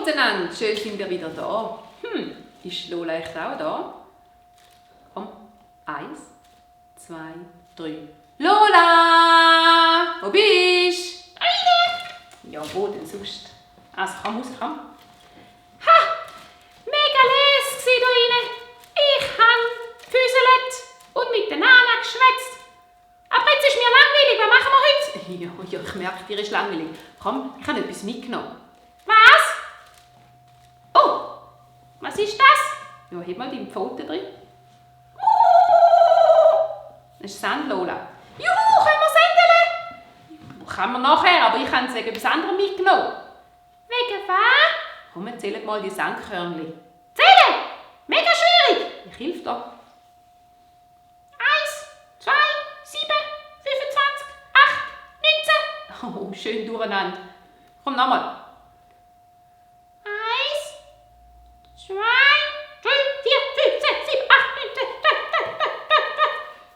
miteinander, schön sind ihr wieder da. Ist Lola echt auch da? Komm, 1, 2, 3. Lola! Wo bist du? Ja, wo denn sonst? Also komm raus, komm. Ha! Mega les da rein. Ich habe gefüßelt und mit den Namen geschwätzt. Aber jetzt ist mir langweilig. Was machen wir heute? Ja, ich merke, dir ist langweilig. Komm, ich habe etwas mitgenommen. Was? Oh, was ist das? Ja, heb mal deine Pfote drin. Das ist Sand, Lola. Juhu, können wir sendeln? Kann man nachher, aber ich habe es wegen etwas anderem mitgenommen. Wegen was? Komm, wir zählen mal die Sandkörnchen. Zählen? Mega schwierig. Ich helfe dir. 1, 2, 7, 25, 8, 19. Oh, schön durcheinander. Komm, nochmal. 1, 2, 3, 4, 5, 6, 7, 8, 9, 10.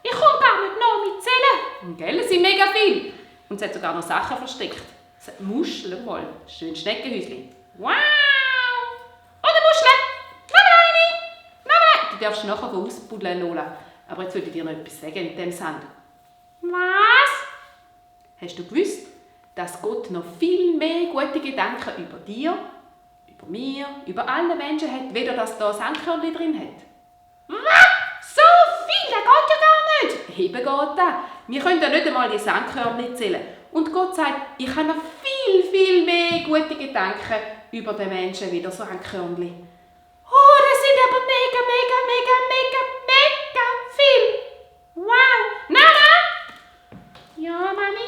Ich komme gar nicht noch mit Zählen. Gell, es sind mega viel. Und es hat sogar noch Sachen versteckt. Muscheln mal. Schön Schneckenhäuschen. Wow! Und eine Muschel. Noch eine. Du darfst nachher ausbuddeln, Lola. Aber jetzt würde ich dir noch etwas sagen mit dem Sand. Was? Hast du gewusst, dass Gott noch viel mehr gute Gedanken über dir, über mir, über alle Menschen hat, weder dass da Sandkörnchen drin hat? Was? So viel? Das geht ja gar nicht. Eben geht das. Wir können ja nicht einmal die Sandkörnchen zählen. Und Gott sagt, ich habe noch viel, viel mehr gute Gedanken über den Menschen wie so Sandkörnchen. Oh, das sind aber mega, mega, mega, mega, mega viel. Wow. Nana? Ja, Mami?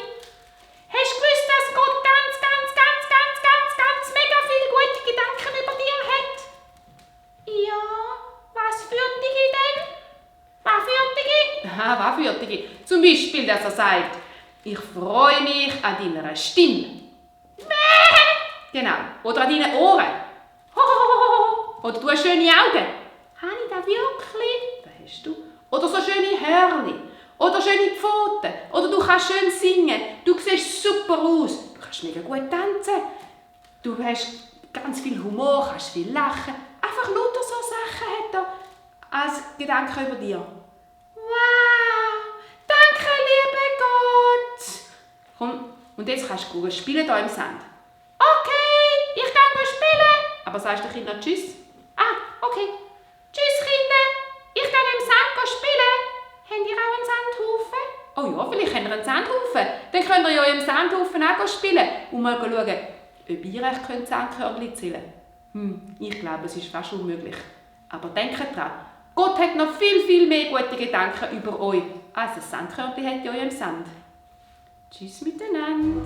Hast du gewusst, dass Gott ganz, ganz, ganz, ganz, ganz, ganz mega viel gute Gedanken über dir hat? Ja. Was für Dinge denn? Was für Dinge? Aha, was für Dinge? Zum Beispiel, dass er sagt, ich freue mich an deiner Stimme. Genau. Oder an deinen Ohren. Oder du hast schöne Augen. Habe ich das wirklich? Das hast du. Oder so schöne Hörner. Oder schöne Pfoten. Oder du kannst schön singen. Du siehst super aus. Du kannst mega gut tanzen. Du hast ganz viel Humor, kannst viel lachen. Einfach lauter so Sachen hat er als Gedanken über dir. Wow. Danke, lieber Gott. Komm, und jetzt kannst du gut spielen hier im Sand. Okay, ich kann spielen. Aber sagst du den Kindern Tschüss? Ah, okay. Tschüss, Kinder. Ich gehe im Sand spielen. Habt ihr auch einen Sandhaufen? Oh ja, vielleicht habt ihr einen Sandhaufen. Dann könnt ihr ja im Sandhaufen auch spielen und mal schauen, ob ihr euch Sandkörnchen zählen könnt. Ich glaube, es ist fast unmöglich. Aber denkt dran, Gott hat noch viel, viel mehr gute Gedanken über euch, als ein Sandkörnchen hat in eurem Sand. Tschüss miteinander.